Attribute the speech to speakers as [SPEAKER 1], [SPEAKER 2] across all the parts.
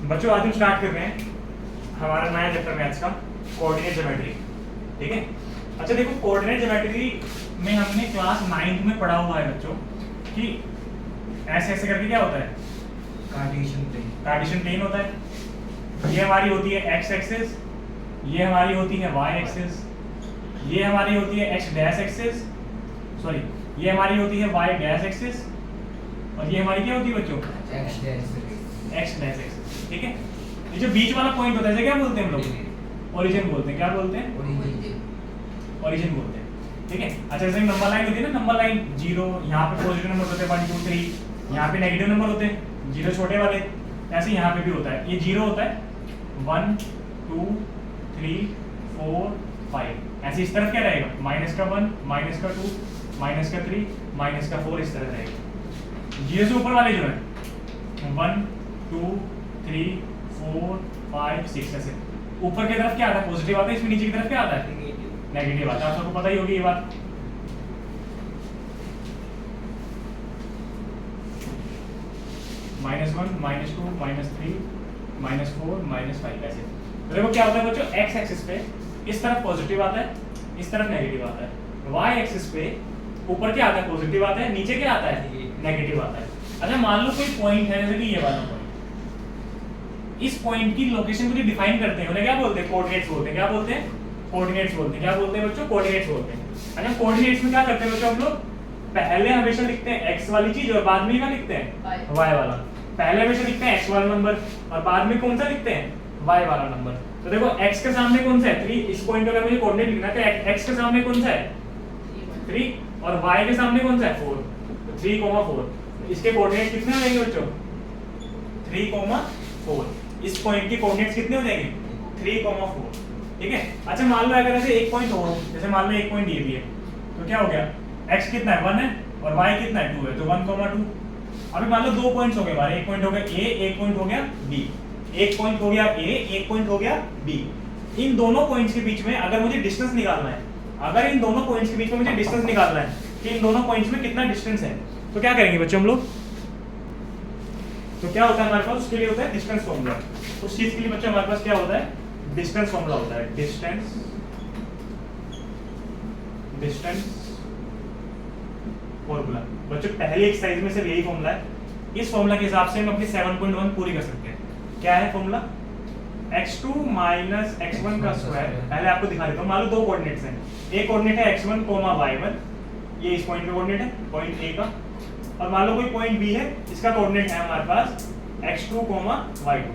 [SPEAKER 1] बच्चों आज हम स्टार्ट कर रहे हैं हमारा नया चैप्टर मैथ्स का कोऑर्डिनेट ज्योमेट्री। ठीक है। अच्छा देखो, कोऑर्डिनेट ज्योमेट्री में हमने क्लास 9th में पढ़ा हुआ है बच्चों कि ऐसे ऐसे करके क्या होता है, कार्टेशियन प्लेन होता है। ये हमारी होती है एक्स एक्सिस, ये हमारी होती है वाई एक्सिस, ये हमारी होती है एक्स डैश एक्सिस, सॉरी ये हमारी होती है वाई डैश एक्सिस, और ये हमारी क्या होती है बच्चों, एक्स डैश एक्सिस। ठीक है। ये जो बीच वाला पॉइंट होता है क्या बोलते हैं हम लोग, ओरिजिन बोलते हैं। क्या बोलते हैं, ओरिजिन बोलते हैं। ठीक है। अच्छा जैसे नंबर लाइन होती है ना, नंबर लाइन 0, यहाँ पे पॉजिटिव नंबर होते हैं 1 2 3, यहाँ पे नेगेटिव नंबर होते हैं 0 छोटे वाले, ऐसे यहाँ पे भी होता है। ये 0 होता है 1 2 3 4 5, ऐसे इस तरफ क्या रहेगा, -1 -2 -3 -4, इस तरह रहेगा। 0 से ऊपर वाले जो है 1 2 3 4 5 6, ऐसे ऊपर की तरफ क्या आता है, पॉजिटिव आता है, इसमें नीचे की तरफ क्या आता है, नेगेटिव आता है। आप सबको पता ही होगी ये बात। -1 -2 -3 -4 -5, ऐसे। तो देखो क्या होता है बच्चों, एक्स एक्सिस पे इस तरफ पॉजिटिव आता है, इस तरफ नेगेटिव आता है। वाई एक्सिस पे ऊपर क्या आता है, पॉजिटिव आता है, नीचे क्या आता है, नेगेटिव आता है। अच्छा मान लो कोई पॉइंट है जैसे कि ये वाला पॉइंट, इस पॉइंट की लोकेशन को जो डिफाइन करते हैं उन्हें क्या बोलते हैं, कोऑर्डिनेट्स बोलते हैं। क्या बोलते हैं, कोऑर्डिनेट्स बोलते हैं। क्या बोलते हैं बच्चों, कोऑर्डिनेट्स बोलते हैं। अच्छा कोऑर्डिनेट्स में क्या करते हैं बच्चों, हम लोग पहले हमेशा लिखते हैं एक्स वाली चीज और बाद में क्या लिखते हैं, वाई वाला। पहले हमेशा लिखते हैं एक्स वाला नंबर और बाद में कौन सा लिखते हैं, वाई वाला नंबर। तो देखो एक्स के सामने कौन सा है, 3। इस पॉइंट का मुझे कोऑर्डिनेट लिखना है तो एक्स के सामने कौन सा है, 3, और वाई के सामने कौन सा है, 4। तो 3, 4, इसके कोऑर्डिनेट कितने हो जाएंगे बच्चों, 3, 4। इस पॉइंट के कोऑर्डिनेट्स कितने हो जाएंगे, 3, 4। ठीक है। अच्छा मान लो अगर ऐसे एक पॉइंट हो, जैसे मान लो एक पॉइंट ये भी है, तो क्या हो गया, x कितना है 1 है और y कितना है 2 है, तो 1, 2। अभी मान लो 2 पॉइंट्स हो गए हमारे, एक पॉइंट हो गया a, एक पॉइंट हो गया b, एक पॉइंट हो गया a, एक पॉइंट हो गया b। इन दोनों पॉइंट्स के बीच में अगर मुझे डिस्टेंस निकालना है, अगर इन दोनों पॉइंट्स के बीच में मुझे डिस्टेंस निकालना है कि इन दोनों पॉइंट्स में कितना डिस्टेंस है, तो क्या करेंगे बच्चों हम लोग, तो क्या होता है हमारे पास, उसके लिए होता है डिस्टेंस फॉर्मूला। उस चीज के लिए बच्चों हमारे पास क्या होता है, डिस्टेंस फॉर्मूला होता है। डिस्टेंस फॉर्मूला बच्चों पहले एक्सरसाइज में सिर्फ यही फॉर्मूला है। इस फॉर्मूला के हिसाब से हम अपनी 7.1 पूरी कर सकते हैं। क्या है फॉर्मूला, x2 - x1 का स्क्वायर। पहले आपको दिखा देता हूं, मान लो 2 कोऑर्डिनेट्स हैं, एक कोऑर्डिनेट है x1, y1, ये इस पॉइंट का कोऑर्डिनेट है, पॉइंट A का, और मान लो कोई पॉइंट B है, इसका कोऑर्डिनेट है हमारे पास x2, y2।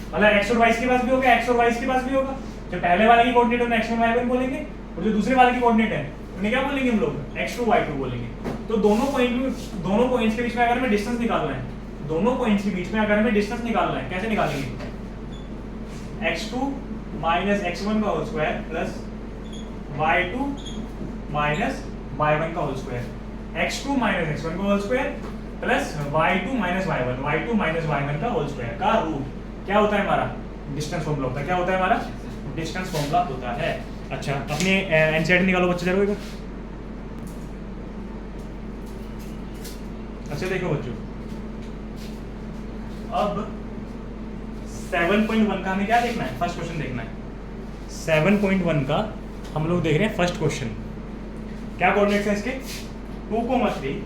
[SPEAKER 1] मतलब x और y के पास भी होगा, x और y के पास भी होगा। जो पहले वाले की कोऑर्डिनेट है उन्हें x1 y1 बोलेंगे, और जो दूसरे वाले की कोऑर्डिनेट है उन्हें क्या बोलेंगे हम लोग, x2 y2 बोलेंगे। तो दोनों पॉइंट्स के बीच में अगर हमें डिस्टेंस निकालना है, दोनों पॉइंट्स के बीच में अगर हमें डिस्टेंस निकालना है, कैसे निकालेंगे, x2 - x1 का whole square plus y2 - y1 का होल स्क्वायर। x2 - x1 का whole square plus y2 - y1 का होल स्क्वायर का रूट क्या होता है हमारा, डिस्टेंस फॉर्मूला होता है। क्या होता है हमारा, डिस्टेंस फॉर्मूला होता है। अच्छा अपने एनसीईआरटी निकालो बच्चे जरा। अच्छा देखो बच्चों, अब 7.1 का हमें क्या देखना है, फर्स्ट क्वेश्चन देखना है। 7.1 का हम लोग देख रहे हैं फर्स्ट क्वेश्चन। क्या कोऑर्डिनेट्स हैं इसके, 2, 3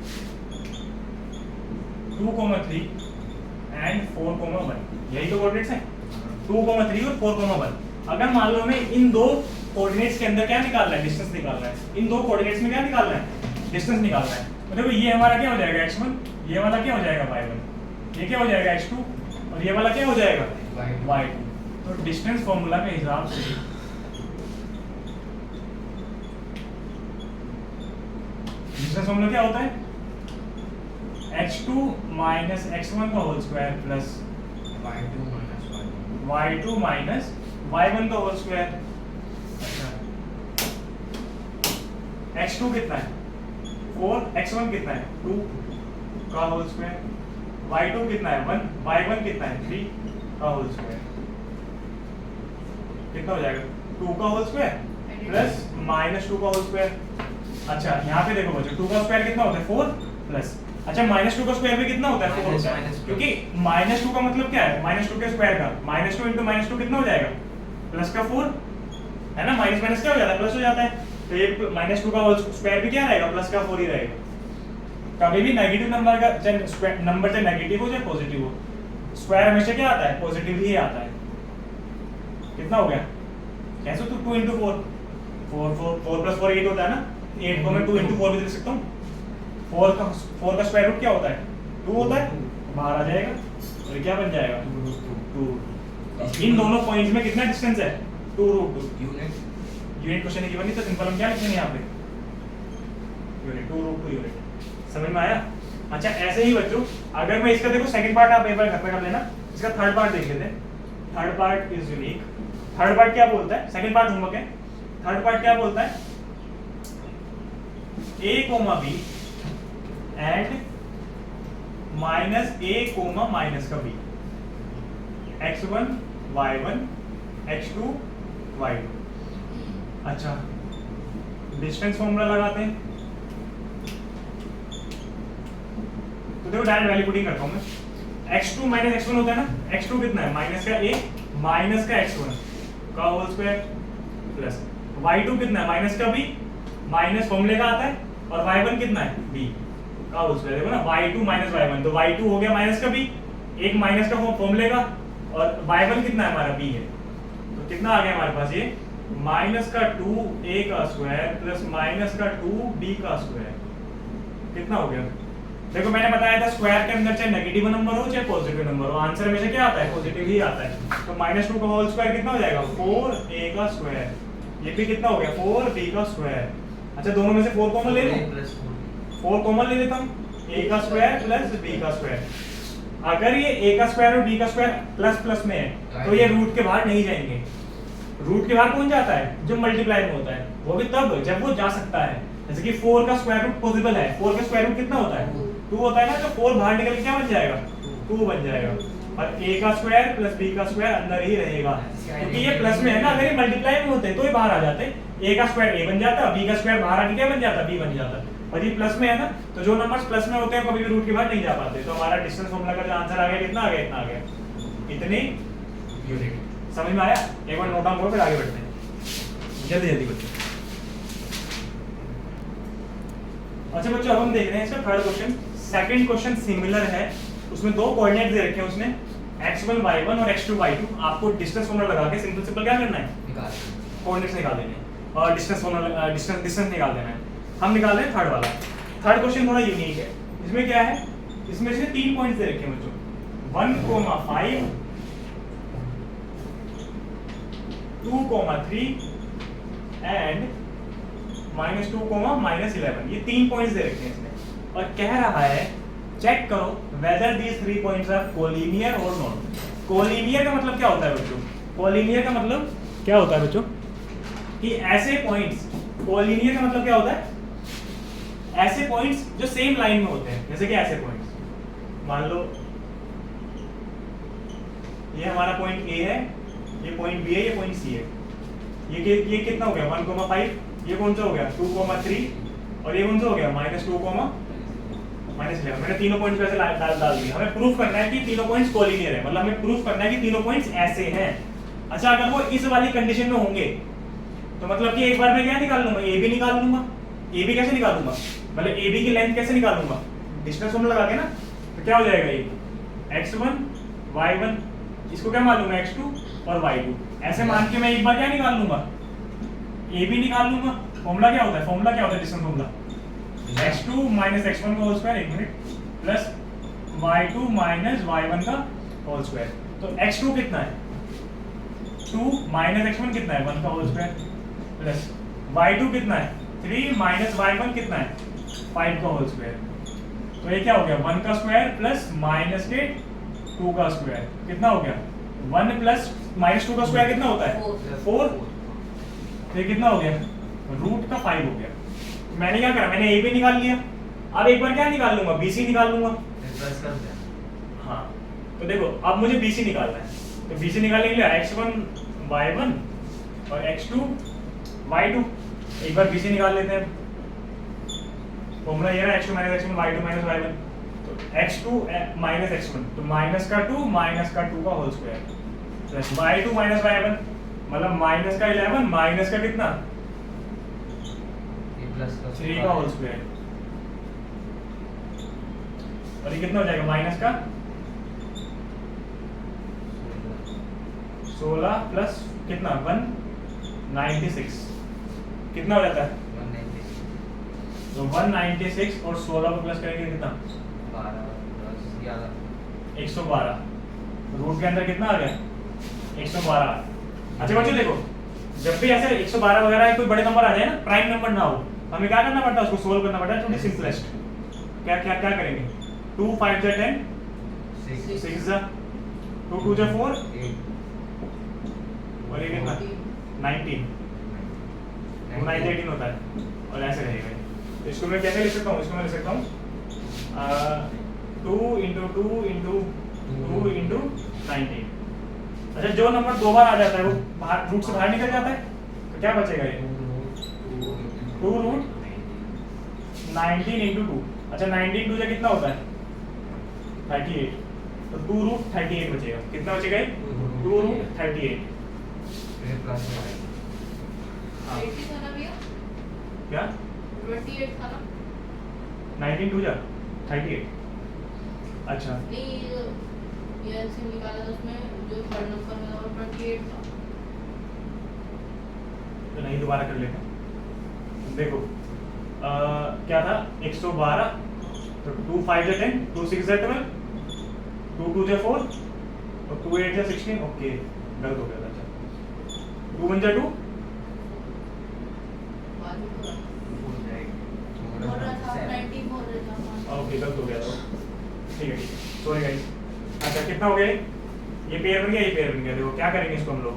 [SPEAKER 1] एंड 4, 1। यही तो कोऑर्डिनेट्स हैं, 2, 3 और 4, 1। अगर मान लो हमें इन दो कोऑर्डिनेट्स के अंदर क्या निकालना है, डिस्टेंस निकालना है। इन दो कोऑर्डिनेट्स में क्या निकालना है, डिस्टेंस निकालना है। तो देखो ये हमारा क्या हो जाएगा x1, ये वाला क्या हो जाएगा y1, ये क्या हो जाएगा x2, और ये वाला क्या हो जाएगा y2। तो डिस्टेंस फॉर्मूला के हिसाब से डिस्टेंस फॉर्मूला क्या होता है, x2 - x1 का whole square plus y2 - y1 का होल स्क्वायर। अच्छा x2 कितना है 4, x1 कितना है 2 का होल स्क्वायर, y2 कितना है 1, y1 कितना है 3 का होल स्क्वायर। कितना हो जाएगा, 2 का होल स्क्वायर प्लस -2 का होल स्क्वायर। अच्छा यहाँ पे देखो बच्चों 2 का स्क्वायर कितना होता है 4 प्लस। अच्छा -2 का स्क्वायर भी कितना होता है? 4 होता है, क्योंकि -2 का मतलब क्या है? -2 के स्क्वायर का -2 इंटू -2 कितना हो जाएगा? प्लस का 4 है ना, माइनस माइनस क्या हो जाता है? प्लस हो जाता है। तो ये -2 का होल स्क्वायर भी क्या रहेगा? प्लस का 4 ही रहेगा। कभी भी नेगेटिव नंबर का नंबर चाहे नेगेटिव हो चाहे पॉजिटिव हो, स्क्वायर हमेशा क्या आता है? पॉजिटिव ही आता है। कितना हो गया? कैसे? तो 2 इंटू 4 4 प्लस 4 8 होता है ना, 8 को मैं 2 इंटू 4 भी लिख सकता हूँ। 4 का स्क्वायर रूट क्या होता है? 2 होता है, बाहर आ जाएगा और ये क्या बन जाएगा? 2। इन दोनों पॉइंट्स में कितना डिस्टेंस है? 2√2। यूनिट क्वेश्चन की बनी तो सिंपल हम क्या लिखेंगे यहाँ पे? Unit 2√2 unit. समझ में आया? अच्छा ऐसे ही बच्चों, अगर मैं इसका देखो सेकंड पार्ट आप एक बार घर पे कर लेना, इसका थर्ड पार्ट देख लेते हैं। Third part is unique. Third part क्या बोलता है? सेकंड पार्ट होमवर्क है। थर्ड पार्ट क्या बोलता है? a, b and -a, minus का b, x1 y1 x2 y2। अच्छा डिस्टेंस फॉर्मूला लगाते हैं, तो देखो डायरेक्ट वैल्यू पुटिंग करता हूं मैं। x2 माइनस x1 होता है ना, x2 कितना है? माइनस का a माइनस का x1 का होल स्क्वायर प्लस y2 कितना है? माइनस का b माइनस फॉर्मूले का आता है, और y1 कितना है? b का होल स्क्वायर। देखो ना y2 माइनस y1, तो y2 हो गया माइनस का b, एक माइनस का फॉर्मूले का, और y1 कितना है? हमारा b है। तो कितना आ गया हमारे पास? ये माइनस का 2a का स्क्वायर प्लस माइनस का 2b का स्क्वायर। कितना हो गया? देखो मैंने बताया था स्क्वायर के अंदर चाहे नेगेटिव नंबर हो चाहे पॉजिटिव नंबर हो, आंसर हमेशा क्या आता है? पॉजिटिव ही आता है। तो -2 का होल स्क्वायर कितना हो जाएगा? 4a का स्क्वायर। ये भी कितना हो गया? 4b का स्क्वायर। अच्छा दोनों में से 4 कॉमन ले लूं, 4 कॉमन ले लेता हूं, a का स्क्वायर प्लस b का स्क्वायर। अगर ये a का स्क्वायर और b का स्क्वायर प्लस प्लस में है तो ये रूट के बाहर नहीं जाएंगे। रूट के बाहर कौन जाता है? जो मल्टीप्लाई में होता है, वो भी तब जब वो जा सकता है। जैसे कि 4 का स्क्वायर रूट पॉसिबल है, 4 का स्क्वायर रूट कितना होता है? 2 होता है ना, तो 4 बाहर निकल के क्या बन जाएगा? 2 बन जाएगा, और a का स्क्वायर प्लस b का स्क्वायर अंदर ही रहेगा, क्योंकि ये प्लस में है ना। अगर ये मल्टीप्लाई में होते तो ये बाहर आ जाते, a का स्क्वायर a बन जाता, b का स्क्वायर बाहर आके क्या बन जाता? b बन जाता। और ये प्लस में है ना, तो जो नंबर्स प्लस में होते हैं कभी भी रूट के बाहर नहीं जा पाते। तो हमारा डिस्टेंस फॉर्मूला का जो आंसर आ गया कितना आ गया? इतना आ गया, इतने यूनिट। समझ में आया? एक बार नोट डाउन करो फिर आगे बढ़ते हैं जल्दी जल्दी बच्चों। अच्छा बच्चों अब हम देख रहे हैं इसका third question. Second question similar है, उसमें दो कोऑर्डिनेट दे रखे हैं उसने, x1 y1 और x2 y2। आपको डिस्टेंस फॉर्मूला लगा के सिंपल सिंपल क्या करना है? कोऑर्डिनेट्स निकाल देने हैं और डिस्टेंस फॉर्मूला डिस्टेंस निकाल देना है। हम निकाल रहे हैं थर्ड वाला। थर्ड क्वेश्चन थोड़ा यूनिक है। इसमें क्या है? इसमें से 3 पॉइंट्स दे रखे हैं बच्चों, 1,5 2,3 एंड -2, -11। ये 3 पॉइंट्स दे रखे हैं इसमें, और कह रहा है चेक करो whether these 3 points are collinear और नॉट। कोलिनियर का मतलब क्या होता है बच्चों? कोलिनियर का मतलब क्या होता है बच्चों? कि ऐसे पॉइंट्स, कोलिनियर का मतलब क्या होता है? ऐसे पॉइंट्स जो सेम लाइन में होते हैं। जैसे कि ऐसे पॉइंट्स, मान लो ये हमारा पॉइंट A है, ये पॉइंट B है, ये पॉइंट C है। ये कितना हो गया? 1,5। ये कौन सा हो गया? 2,3, और ये कौन सा हो गया? -2, -11। मैंने तीनों पॉइंट्स वैसे डाल दिए। हमें प्रूफ करना है कि तीनों पॉइंट्स कोलिनियर है, मतलब हमें प्रूफ करना है कि तीनों पॉइंट्स ऐसे हैं। अच्छा अगर वो इस वाली कंडीशन में होंगे तो मतलब कि एक बार मैं क्या निकाल लूंगा? ए बी निकाल लूंगा। ए बी कैसे निकालूंगा? मतलब ए बी की लेंथ कैसे निकालूंगा? डिस्टेंस फॉर्मूला लगा के ना। तो क्या हो जाएगा? ये x1 y1, इसको क्या मान लूंगा? x2 और y2। ऐसे मान के मैं एक बार क्या निकाल लूंगा? ए बी निकाल लूंगा। फॉर्मूला क्या होता है? फॉर्मूला क्या होता है distance formula? x2 minus x1 का होल स्क्वायर, एक minute, plus y2 minus y1 का होल स्क्वायर। तो x2 कितना है? 2 माइनस x1 कितना है? 1 का होल स्क्वायर, प्लस y2 कितना है? 3 माइनस y1 कितना है? 5 का होल स्क्वायर। तो ये क्या हो गया? 1 का स्क्वायर प्लस माइनस के 2 का स्क्वायर। कितना हो गया? 1 प्लस -2 का स्क्वायर कितना होता है? 4। तो ये कितना हो गया? रूट का 5 हो गया। मैंने क्या करा? मैंने ए बी निकाल लिया। अब एक बार क्या निकाल लूंगा? BC निकाल लूंगा। हाँ तो देखो अब मुझे BC निकालना है, तो BC निकालने के लिए x1 y1 और x2 y2। एक बार BC निकाल लेते हैं। फॉर्मूला ये रहा x2 - x1 y2 - y1। x2 minus x1, तो माइनस का 2 का whole square plus y2 minus y1, मतलब माइनस का 11 माइनस का कितना 3 का होल स्क्वायर, और ये कितना हो जाएगा माइनस का 16 प्लस कितना 196, कितना हो जाता है 196, तो 196 और 16 को प्लस करेंगे कितना 112, रूट के अंदर कितना आ गया 112। अच्छा बच्चों देखो, जब भी ऐसे 112 वगैरह कोई बड़े नंबर आ जाए ना, प्राइम नंबर ना हो, हमें क्या करना पड़ता है, उसको सोल्व करना पड़ता है थोड़ी सिंपलेस्ट। क्या क्या क्या करेंगे, 2 5 जा 10, 6 जा 2 2 जा 4, 8, और ये कितना 19, 2 9 18 होता है, और ऐसे रहेगा। तो इसको मैं कैसे लिख सकता हूँ, इसको मैं लिख सकता हूँ 2 इंटू 2 इंटू 2 इंटू 19। अच्छा जो नंबर दो बार आ जाता है वो बाहर रूट से बाहर निकल जाता है, तो क्या बचेगा ये 2 रूट 19 इंटू 2। अच्छा 19 2 कितना होता है 38, तो 2 रूट 38 बचेगा, कितना बचेगा ये 2 रूट 38। हाँ क्या
[SPEAKER 2] 28 था ना
[SPEAKER 1] 19 2 जा 38। अच्छा
[SPEAKER 2] नहीं ये ऐसे निकाला था उसमें जो थर्ड नंबर में और 28 था,
[SPEAKER 1] तो नहीं दोबारा कर लेते, देखो क्या था 112, तो 2 5 जा 10, 2 6 जा 12, 2 2 जा 4, और 2 8 जा 16। ओके गलत हो गया था। अच्छा 2 1 जा 2,
[SPEAKER 2] बाद में बोल रहा था 19 बोल रहा था।
[SPEAKER 1] ओके गलत हो गया था, ठीक है सॉरी गाइस। अच्छा कितना हो गया, ये पेयर बन गया, ये पेयर बन गया। देखो क्या करेंगे इसको हम लोग,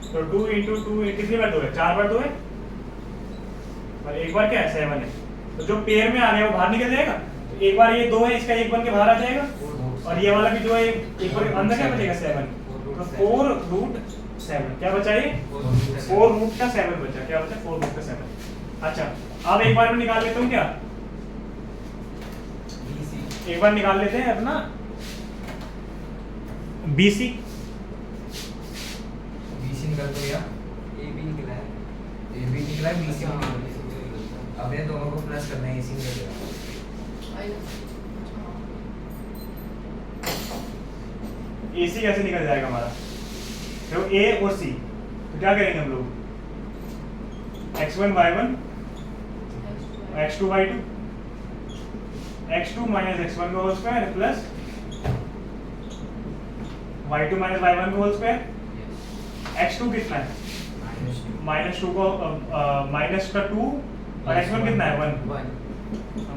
[SPEAKER 1] तो 2 इंटू 2 कितनी बार 2 है, 4 बार 2 है, और एक बार क्या है 7 है, तो जो पेयर में आ गया वो बाहर निकल जाएगा। तो एक बार ये 2 है, इसका एक बन के बाहर आ जाएगा, और ये वाला भी जो है एक बार अंदर क्या बचेगा 7, तो 4 रूट 7 क्या बचा, ये 4 रूट का 7 बचा, क्या बचा 4 रूट का 7। अच्छा अब एक बार में निकाल लेता हूँ, क्या एक बार निकाल लेते हैं अपना BC
[SPEAKER 3] निकल तो गया, AB निकला है BC अब ये दोनों को प्लस करना है, AC निकल गया।
[SPEAKER 1] AC कैसे निकल जाएगा हमारा, देखो A और C, तो क्या करेंगे हम लोग x1 y1 x2 y2, x2 minus x1 का whole square plus y2 minus y1 का होल स्क्वायर। x2 कितना है -2 को माइनस का 2, और x1 कितना है 1,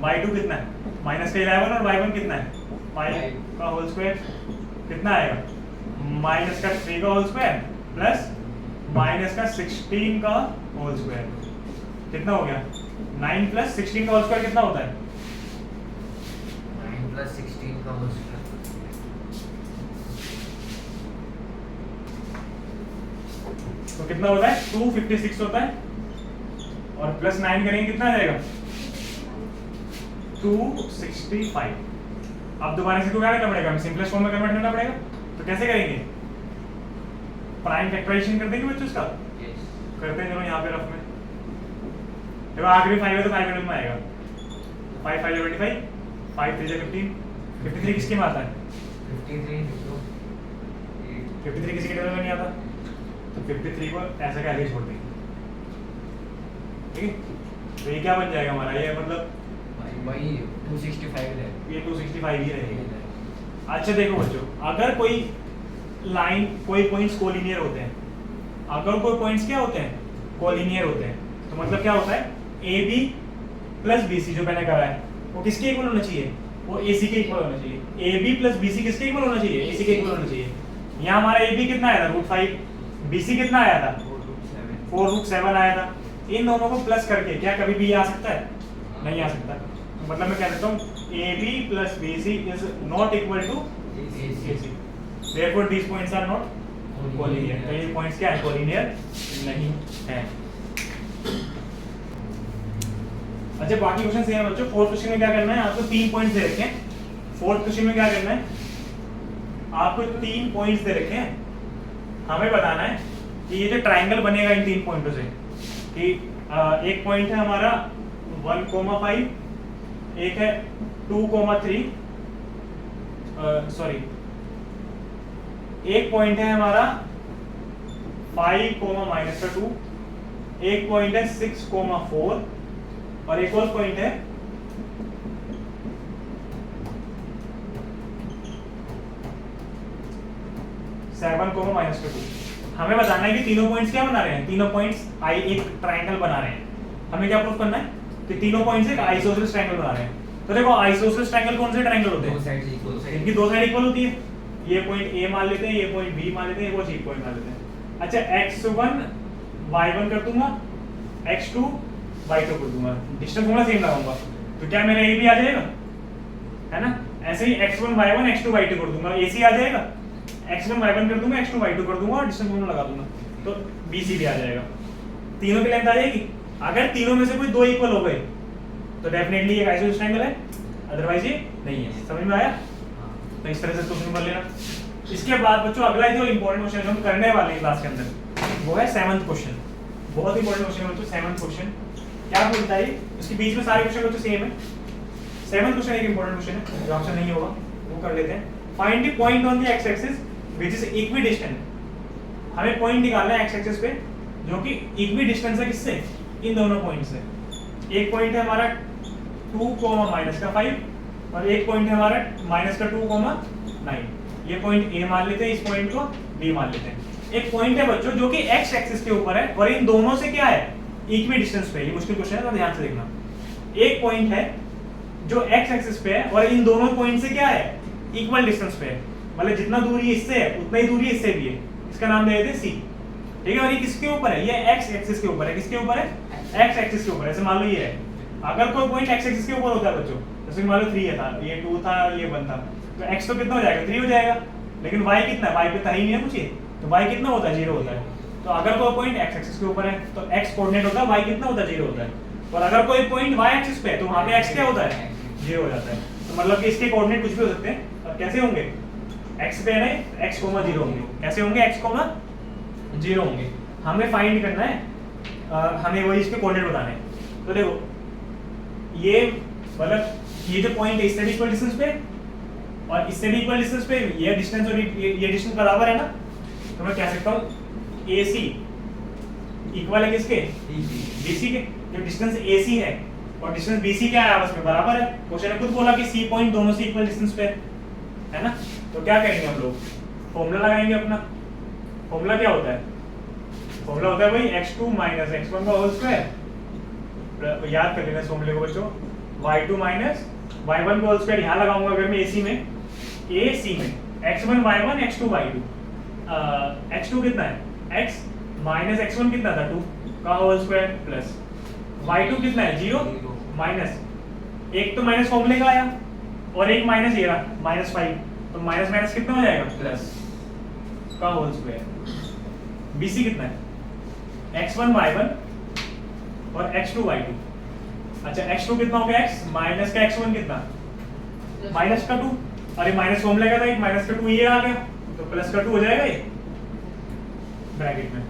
[SPEAKER 1] y2 कितना है माइनस का 11, और y1 कितना है 5 का होल स्क्वायर, कितना आएगा माइनस का 3 का होल स्क्वायर प्लस माइनस का 16 का होल स्क्वायर, कितना हो गया 9 प्लस 16 का होल स्क्वायर कितना होता है
[SPEAKER 3] 9 प्लस 16 का होल स्क्वायर,
[SPEAKER 1] तो कितना होता है 256 होता है, और प्लस 9 करेंगे कितना आ जाएगा 265। अब दोबारा से को क्या करना पड़ेगा, सिंपलेस्ट फॉर्म में कन्वर्ट करना पड़ेगा, तो कैसे करेंगे प्राइम फैक्टराइजेशन कर देंगे बच्चों इसका, करते हैं चलो यहाँ पे रफ में, देखो आखिरी 5 है तो 5 मिनट में आएगा, 5 5 25, 5 3 15, 53 किसके में आता है 53 किसी के टेबल में नहीं आता, तो 53 को ऐसा क्या आगे छोड़ देंगे, ठीक है। तो ये क्या बन जाएगा हमारा, ये मतलब
[SPEAKER 3] वही 265 है,
[SPEAKER 1] ये 265 ही रहेगा। अच्छा देखो बच्चों, अगर कोई लाइन कोई पॉइंट्स कोलिनियर होते हैं, अगर कोई पॉइंट्स क्या होते हैं कोलिनियर होते हैं, तो मतलब क्या होता है AB प्लस BC जो मैंने करा है वो किसके इक्वल होना चाहिए, वो AC के इक्वल होना चाहिए। AB प्लस BC किसके इक्वल होना चाहिए, AC के इक्वल होना चाहिए। यहाँ हमारा AB कितना आया था √5, BC कितना आया था 4√7 आया था। इन दोनों को प्लस करके क्या कभी भी आ सकता है, नहीं आ सकता। तो मतलब मैं कह सकता हूँ AB plus BC is not equal to AC, therefore these points are not collinear. तो ये पॉइंट्स क्या है कोलिनियर नहीं है। अच्छा बाकी क्वेश्चन सेम है बच्चों। फोर्थ क्वेश्चन में क्या करना है आपको 3 पॉइंट्स दे रखे हैं। फोर्थ क्वेश्चन में क्या करना है आपको 3 पॉइंट्स दे रखे हैं। हमें बताना है कि ये जो ट्रायंगल बनेगा इन 3 पॉइंटों से कि एक पॉइंट है हमारा 1,5, एक है 2,3, सॉरी एक पॉइंट है हमारा 5, -2, एक पॉइंट है 6,4 और एक और पॉइंट है 7,-2। हमें बताना है कि तीनों पॉइंट्स क्या बना रहे हैं। तीनों पॉइंट्स एक ट्रायंगल बना रहे हैं। हमें क्या प्रूफ करना है कि तीनों पॉइंट्स एक आइसोसेलेस ट्रायंगल बना रहे हैं। तो देखो आइसोसेलेस ट्रायंगल कौन से ट्रायंगल होते हैं,
[SPEAKER 3] दो साइड इक्वल,
[SPEAKER 1] इनकी दो साइड इक्वल होती है। ये पॉइंट ए मान लेते हैं, ये पॉइंट बी मान लेते हैं, ये वो सी पॉइंट मान लेते हैं। अच्छा x1 y1 कर दूंगा, x2 y2 कर दूंगा, डिस्टेंस फॉर्मूला सेम लगाऊंगा, तो क्या मेरा ए भी आ जाएगा, है ना। ऐसे ही x1 y1 x2 y2 कर दूंगा, ac आ जाएगा, x1 y1 कर दूंगा, x2 y2 कर दूंगा और डिस्टेंस फॉर्मूला लगा दूंगा, तो bc भी आ जाएगा। तीनों की लेंथ आ जाएगी। अगर तीनों में से कोई दो इक्वल हो गए तो डेफिनेटली एक आइसोसेलेस ट्रायंगल है, अदरवाइज ये नहीं है। समझ में आया? तो इस तरह से क्वेश्चन कर लेना। इसके बाद बच्चों अगला जो इंपॉर्टेंट क्वेश्चन हम करने वाले हैं क्लास के अंदर वो है 7th क्वेश्चन। बहुत इंपॉर्टेंट क्वेश्चन है बच्चों 7th क्वेश्चन। क्या बोलता है इसके बीच में सारे क्वेश्चन बच्चों सेम है। 7th क्वेश्चन एक इंपॉर्टेंट क्वेश्चन है, जो ऑप्शन नहीं होगा वो कर लेते हैं। Find the point on the x axis which is equidistant. हमें पॉइंट निकालना है एक्स एक्सिस पे जो कि इक्विडिस्टेंट है किससे, इन दोनों पॉइंट से। एक पॉइंट है हमारा 2, -5 और एक पॉइंट है हमारा -2, 9। ये पॉइंट ए मान लेते हैं, इस पॉइंट को बी मान लेते हैं। एक पॉइंट है बच्चों जो कि एक्स एक्सिस के ऊपर है और इन दोनों से क्या है, इक्वी डिस्टेंस पे। ये मुश्किल क्वेश्चन है तो ध्यान से देखना। एक पॉइंट है जो एक्स एक्सिस पे है और इन दोनों पॉइंट से क्या है, इक्वल डिस्टेंस पे है, मतलब जितना दूरी इससे है उतना ही दूरी इससे भी है। इसका नाम दे देते हैं सी, ठीक है। और ये किसके ऊपर है, ये एक्स एक्सिस के ऊपर है। किसके ऊपर है, एक्स एक्सिस के ऊपर। ऐसे मान लो ये है, अगर कोई पॉइंट एक्स एक्सिस के ऊपर होता है बच्चों, जैसे मान लो 3 था, ये 2 था, ये 1 था, तो x तो कितना हो जाएगा, 3 हो जाएगा। लेकिन y कितना है, y पे था ही नहीं है कुछ, तो y कितना होता है, 0 होता है। तो अगर कोई पॉइंट x एक्सिस के ऊपर है तो x कोऑर्डिनेट होता है, y कितना होता है, 0 होता है। और अगर कोई पॉइंट y एक्सिस पे है तो वहां पे x क्या होता है, 0 हो जाता है। तो मतलब कि इसके कोऑर्डिनेट कुछ भी हो सकते हैं। और कैसे होंगे, x पे है ना, x, 0 होंगे। कैसे होंगे, x, 0 होंगे। हमें फाइंड करना है, हमें वही इसके कोऑर्डिनेट बताने हैं। तो देखो ये मतलब ये जो पॉइंट है इससे भी इक्वल डिस्टेंस पे और इससे भी इक्वल डिस्टेंस पे, ये डिस्टेंस और ये डिस्टेंस बराबर है ना, तो मैं कह सकता हूँ AC इक्वल है किसके, BC के। जो डिस्टेंस AC है और डिस्टेंस BC क्या है, आपस में बराबर है। क्वेश्चन ने खुद बोला कि C पॉइंट दोनों से इक्वल डिस्टेंस पे है ना। तो क्या करेंगे हम लोग, फॉर्मूला लगाएंगे अपना। फॉर्मूला क्या होता है, फॉर्मूला होता है भाई x2 - x1 का होल स्क्वायर। याद कर लेना इस फॉर्मूले को बच्चों, y2 - y1 का होल स्क्वायर यहाँ लगाऊंगा अगर मैं AC में, AC में x1 y1 x2 y2। x2 कितना है, x - x1 कितना था, 2 का होल स्क्वायर प्लस y2 कितना है, 0 माइनस, एक तो माइनस फॉर्मूले का आया और एक माइनस ये रहा -5, तो माइनस माइनस कितना हो जाएगा, प्लस का होल स्क्वायर। BC कितना है, x1 y1 और x2 y2। अच्छा x2 कितना हो गया, x माइनस का x1 कितना, माइनस का 2, और ये माइनस फॉर्मूले का था, एक माइनस का 2 ये आ गया, तो प्लस का 2 हो जाएगा ये ब्रैकेट में।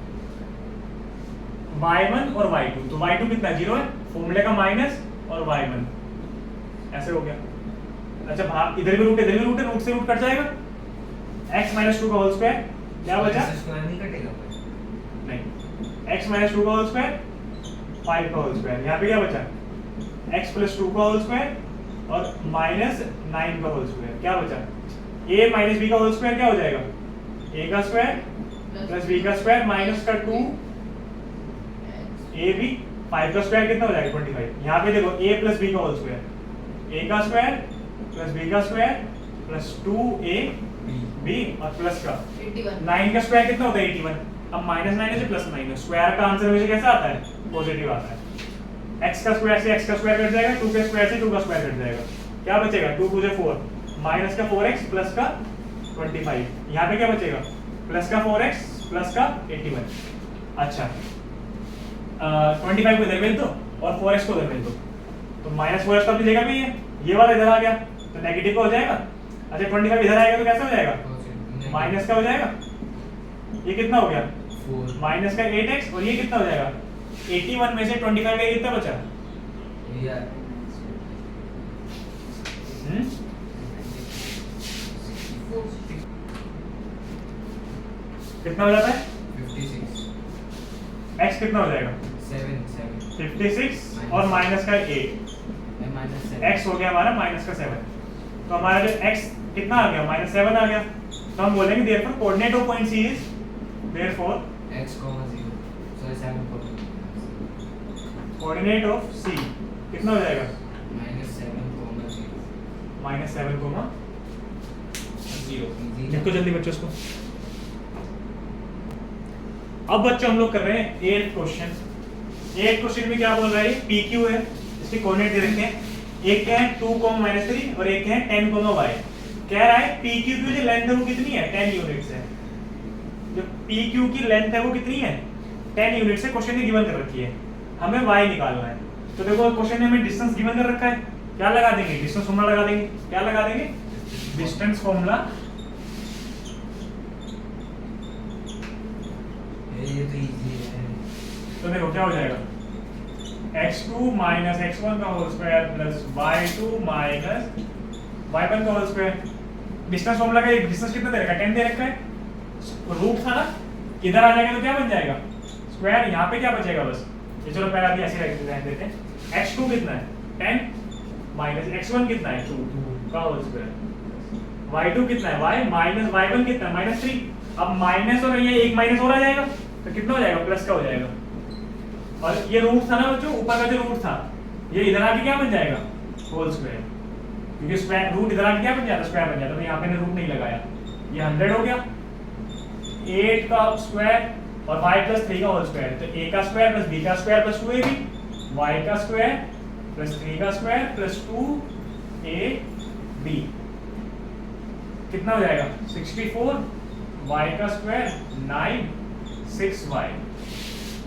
[SPEAKER 1] y1 और y2, तो y2 कितना 0 है, फॉर्मूले का माइनस और y1 ऐसे हो गया। अच्छा भाग इधर भी रूट है, इधर भी रूट है, रूट से रूट कट जाएगा। x - 2 का होल स्क्वायर क्या बचा,
[SPEAKER 3] स्क्वायर नहीं कटेगा
[SPEAKER 1] नहीं, x - 2 का होल स्क्वायर 5 का होल स्क्वायर। यहाँ पे क्या बचा, x + 2 का होल स्क्वायर और -9 का होल स्क्वायर। क्या बचा, a - b का होल स्क्वायर क्या हो जाएगा, a का स्क्वायर प्लस b का स्क्वायर माइनस का 2 ab, 5 का स्क्वायर कितना हो जाएगा 25। यहाँ पे देखो a + b का होल स्क्वायर, a का स्क्वायर प्लस b का स्क्वायर प्लस 2ab और प्लस का 9 का स्क्वायर कितना होता है 81। अब -9 से +9 है, स्क्वायर का आंसर हमेशा कैसा आता है, पॉजिटिव आता है। x का स्क्वायर से x का स्क्वायर कट जाएगा, 2 के स्क्वायर से 2 का स्क्वायर कट जाएगा, क्या बचेगा 2 × 2 = 4, माइनस का 4x प्लस का 25। यहाँ पे क्या बचेगा, प्लस का 4x प्लस का 81। अच्छा 25 को इधर भेज दो और 4x को उधर भेज दो, तो -4x तो अपनी जगह पे ही है, ये वाला इधर आ गया तो नेगेटिव का हो जाएगा। अच्छा 25 इधर आएगा तो कैसा हो जाएगा, माइनस का हो जाएगा। ये कितना हो गया, माइनस का 8x, और ये कितना हो जाएगा 81 में से 25 का कितना बचा, कितना हो जाता है
[SPEAKER 3] 56
[SPEAKER 1] x कितना हो जाएगा 56 और माइनस का 8, x हो गया हमारा -7, तो हमारा जो x कितना आ गया -7 आ गया। तो हम बोलेंगे therefore coordinate of point C is therefore
[SPEAKER 3] x, 0 sorry 7
[SPEAKER 1] coordinate of C कितना हो जाएगा
[SPEAKER 3] -7,
[SPEAKER 1] -7, 0। लिखो जल्दी बच्चों इसको। अब बच्चों हम लोग कर रहे हैं 8th क्वेश्चन। 8th क्वेश्चन में क्या बोल रहा है, PQ है, इसके कोऑर्डिनेट दे रखे हैं। एक क्या है 2, -3 और एक है 10, y। कह रहा है PQ की जो लेंथ है वो कितनी है, 10 यूनिट्स है। जो PQ की लेंथ है वो कितनी है, 10 यूनिट्स है। क्वेश्चन में गिवन कर रखी है, हमें y निकालना है। तो देखो क्वेश्चन में हमें डिस्टेंस गिवन कर रखा है, क्या लगा देंगे, डिस्टेंस फॉर्मूला लगा देंगे। क्या लगा देंगे, डिस्टेंस फॉर्मूला।
[SPEAKER 3] ये तो इजी है।
[SPEAKER 1] तो देखो क्या हो जाएगा, x2 - x1 का whole square plus y2 - y1 का होल स्क्वायर। डिस्टेंस फॉर्मूला का डिस्टेंस कितना दे रखा है, 10 दे रखा है। रूट था ना, इधर आ जाएगा तो क्या बन जाएगा स्क्वायर, यहाँ पे क्या बचेगा बस ये, चलो पहले अभी ऐसे रख देते हैं। x2 कितना है 10 माइनस x1 कितना है 2 का होल स्क्वायर, y2 कितना है y माइनस y1 कितना है -3। अब माइनस और ये एक माइनस और आ जाएगा तो कितना हो जाएगा, प्लस का हो जाएगा। और ये रूट था ना बच्चों, ऊपर का जो रूट था ये इधर आके क्या बन जाएगा, होल स्क्वायर। क्योंकि स्क्वायर रूट इधर आके क्या बन जाता, स्क्वायर बन जाता। तो यहाँ पे रूट नहीं लगाया, ये 100 हो गया। 8 का स्क्वायर और y + 3 का होल स्क्वायर, तो a का स्क्वायर प्लस b का स्क्वायर प्लस 2ab, y का स्क्वायर प्लस 3 का स्क्वायर प्लस 2ab कितना हो जाएगा 64। y का स्क्वायर 9 6y,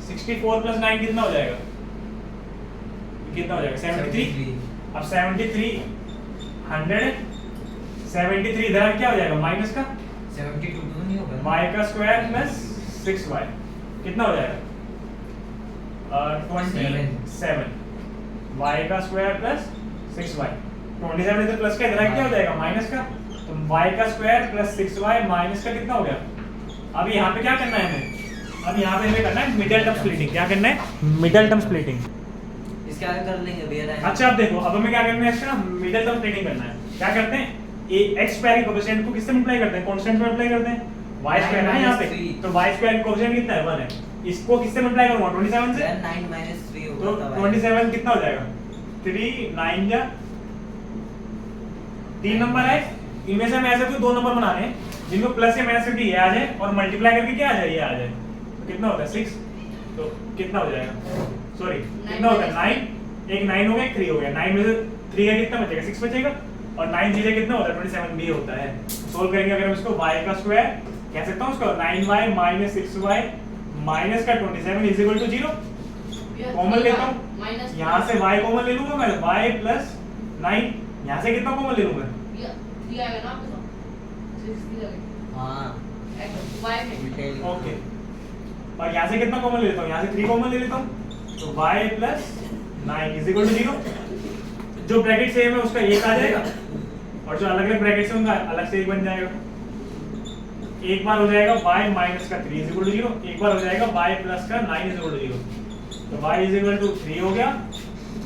[SPEAKER 1] 64 + 9 कितना हो जाएगा, कितना हो जाएगा 73। अब 73 100 73 इधर क्या हो जाएगा माइनस का
[SPEAKER 3] 72 तो नहीं होगा
[SPEAKER 1] y का स्क्वायर प्लस 6y कितना हो जाएगा 27। y का स्क्वायर प्लस 6y, 27 इधर प्लस का, इधर क्या हो जाएगा माइनस का। तो y का स्क्वायर प्लस 6y माइनस का कितना हो गया। अब यहाँ पे क्या करना है हमें, अब यहाँ पे हमें करना है मिडिल टर्म स्प्लिटिंग। क्या करना है, मिडिल टर्म स्प्लिटिंग।
[SPEAKER 3] इसके आगे कर लेंगे भैया।
[SPEAKER 1] अच्छा अब देखो, अब हमें क्या करना है, इसका मिडिल टर्म स्प्लिटिंग करना है। क्या करते हैं, x स्क्वायर के कोएफिशिएंट को किससे मल्टीप्लाई करते हैं, कांस्टेंट से मल्टीप्लाई करते हैं। y स्क्वायर है यहाँ पे, तो y स्क्वायर का कोएफिशिएंट कितना है 1 है, इसको किससे मल्टीप्लाई करूंगा 27 से।
[SPEAKER 3] 9 - 3
[SPEAKER 1] तो
[SPEAKER 3] होगा
[SPEAKER 1] 27 कितना हो जाएगा 3 9 जा 3 नंबर है। इनमें से हमें ऐसे कोई 2 नंबर बनाने हैं जिनको प्लस या माइनस करके ये आ जाए और मल्टीप्लाई करके क्या आ जाए, ये आ जाए। तो कितना होता है 6, तो कितना हो जाएगा, सॉरी कितना होता है 9, एक 9 हो गया एक 3 हो गया। 9 में से 3 का कितना बचेगा 6 बचेगा, और 9 चीजें कितना होता है 27 भी होता है। सोल्व करेंगे अगर हम इसको y का स्क्वायर कह सकता हूं, उसको 9y - 6y माइनस का 27 = 0। कॉमन लेता हूं, यहाँ से y कॉमन ले लूंगा मैं, y + 9 यहाँ से कितना कॉमन ले लूंगा
[SPEAKER 2] 3 आएगा ना आपके पास 6 आएगा
[SPEAKER 3] हां
[SPEAKER 2] y में।
[SPEAKER 1] ओके, और यहाँ से कितना कॉमन ले लेता हूँ, यहाँ से 3 कॉमन ले लेता हूँ, तो y + 9 = 0। जो ब्रैकेट सेम है उसका 1 आ जाएगा, और जो अलग अलग ब्रैकेट से उनका अलग से 1 बन जाएगा। एक बार हो जाएगा y - का 3 = 0, एक बार हो जाएगा y + का 9 = 0। तो y = 3 हो गया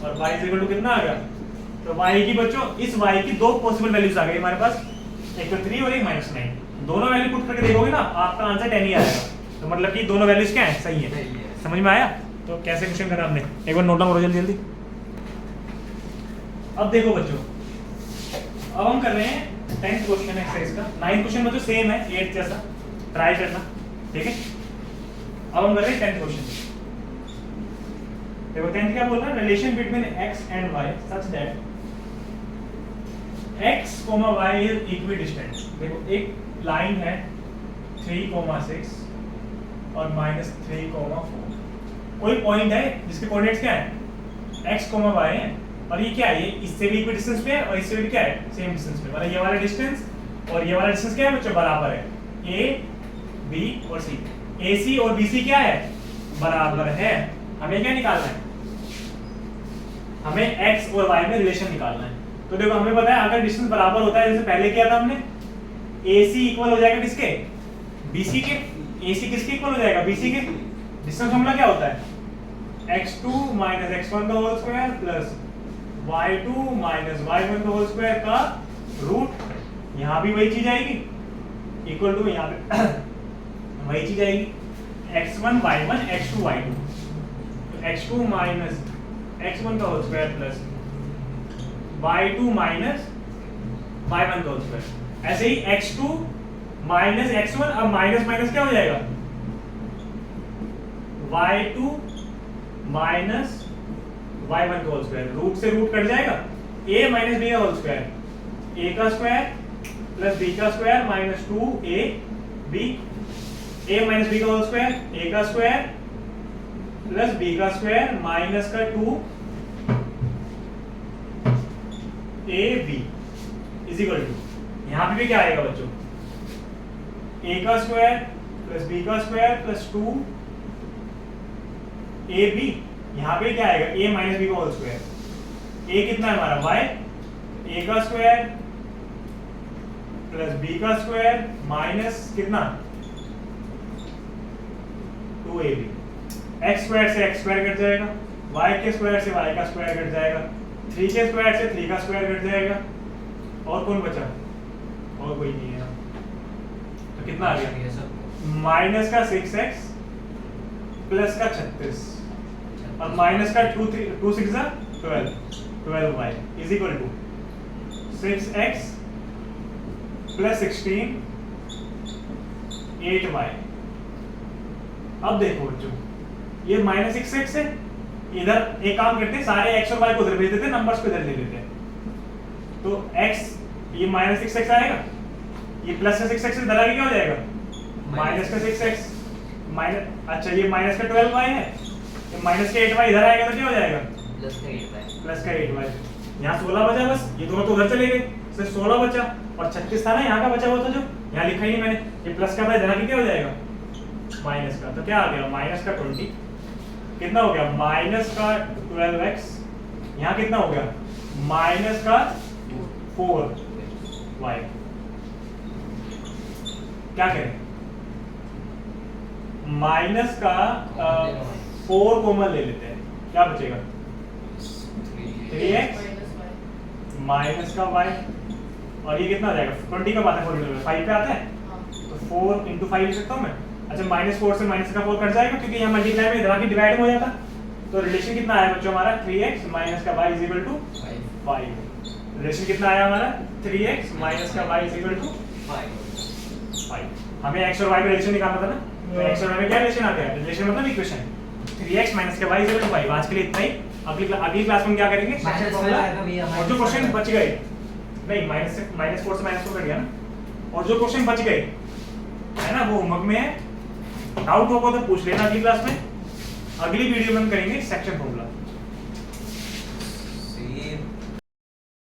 [SPEAKER 1] और y = कितना आ गया। तो y की बच्चों, इस y की 2 पॉसिबल वैल्यूज आ गई हमारे पास, एक तो 3 और एक -9। दोनों वैल्यू पुट करके देखोगे ना आपका आंसर 10 ही आएगा। तो मतलब कि दोनों वैल्यूज क्या है, सही है। समझ में आया। तो कैसे क्वेश्चन करा हमने, एक बार नोट डाउन करो जल्दी जल्दी। अब देखो बच्चों, अब हम कर रहे हैं 10th क्वेश्चन एक्सरसाइज का। 9th क्वेश्चन में तो सेम है 8th जैसा, ट्राई करना ठीक है। अब हम कर रहे हैं 10th क्वेश्चन। देखो 10th क्या बोल रहा है, relation between x and y such that x, y is equidistant. देखो एक लाइन है 3,6 और -3,4। कोई पॉइंट है जिसके कोऑर्डिनेट्स क्या है x, y है, और ये क्या है, ये इससे भी इक्वल डिस्टेंस पे है और इससे भी क्या है, सेम डिस्टेंस पे, मतलब ये वाला डिस्टेंस और ये वाला डिस्टेंस क्या है बच्चों, बराबर है, ए बी और सी। ए सी और बी सी क्या है, बराबर है। हमें क्या निकालना है, हमें एक्स और वाई में रिलेशन निकालना है। तो देखो हमें पता है अगर डिस्टेंस बराबर होता है, जैसे पहले किया था हमने, ए सी इक्वल हो जाएगा किसके, बी सी के। ए सी किसके इक्वल हो जाएगा, बी सी के। डिस्टेंस फॉर्मूला क्या होता है, x2 माइनस x1 का whole square plus y2 minus y1 का होल स्क्वायर का रूट। यहाँ भी वही चीज आएगी, इक्वल टू यहाँ पे वही चीज आएगी, x1 y1 x2 y2, तो x2 माइनस x1 का whole square plus y2 minus y1 का होल स्क्वायर। ऐसे ही x2 माइनस x1, अब माइनस माइनस क्या हो जाएगा, y2 माइनस y1 का होल स्क्वायर, रूट से रूट कट जाएगा, a माइनस b का होल स्क्वायर, a का स्क्वायर प्लस b का square minus 2a b, a minus b का होल स्क्वायर, a का स्क्वायर प्लस b का स्क्वायर माइनस का 2ab इज इक्वल टू, यहाँ पे भी क्या आएगा बच्चों, a का स्क्वायर प्लस b का स्क्वायर प्लस 2ab, यहाँ पे क्या आएगा, a माइनस बी का होल स्क्वायर, a कितना है हमारा y, a का स्क्वायर प्लस b का स्क्वायर माइनस कितना 2ab, x स्क्वायर से x स्क्वायर कट जाएगा, y के स्क्वायर से y का स्क्वायर कट जाएगा, 3 के स्क्वायर से 3 का स्क्वायर कट जाएगा, और कौन बचा, और कोई नहीं है, तो कितना आ गया, माइनस का 6x प्लस का 36 और माइनस का 2 6 12y is equal to 6x plus 16 8y। अब देखो बच्चों, ये माइनस 6x है, इधर एक काम करते हैं, सारे x और y को उधर भेज देते, नंबर्स को इधर ले लेते हैं, तो x ये माइनस 6x आएगा, ये प्लस का 6x इधर आगे क्या हो जाएगा, माइनस का 6x माइनस, अच्छा ये माइनस का 12y है, तो माइनस का 8y इधर आएगा तो क्या हो जाएगा, प्लस का 8y। यहाँ 16 बचा, बस ये दोनों तो उधर चले गए, सिर्फ 16 बचा, और 36 था ना यहाँ का बचा हुआ था जो यहाँ लिखा ही नहीं मैंने, ये प्लस का था, इधर आके क्या हो जाएगा, माइनस का, तो क्या आ गया, माइनस का 20 कितना हो गया, माइनस का 12x, यहाँ कितना हो गया, माइनस का 4y। क्या करें, माइनस का 4 कॉमन ले लेते हैं, क्या बचेगा 3x माइनस का y, और ये कितना आ जाएगा, 20 का बात है, 5 पे आता है, तो 4 इंटू 5 लिख सकता हूँ मैं। अच्छा माइनस 4 से माइनस का 4 कट जाएगा, क्योंकि यहाँ मल्टीप्लाई में इधर आके डिवाइड हो जाता, तो रिलेशन कितना आया बच्चों हमारा, 3x माइनस का y is equal to 5। Relation कितना आया हमारा, 3x माइनस का y इज इक्वल टू 5। हमें x और y का रिलेशन निकालना था ना, तो x और y में क्या रिलेशन आ गया, रिलेशन मतलब इक्वेशन, 3x माइनस का y इज इक्वल टू 5। आज के लिए इतना ही, अगली क्लास में क्या करेंगे, सेक्शन फॉर्मूला, और जो क्वेश्चन बच गए, नहीं माइनस 4 से माइनस 4 कट गया ना, और जो क्वेश्चन बच गए है ना, वो होमवर्क में है, डाउट होगा तो पूछ लेना अगली क्लास में। अगली वीडियो में हम करेंगे सेक्शन फॉर्मूला।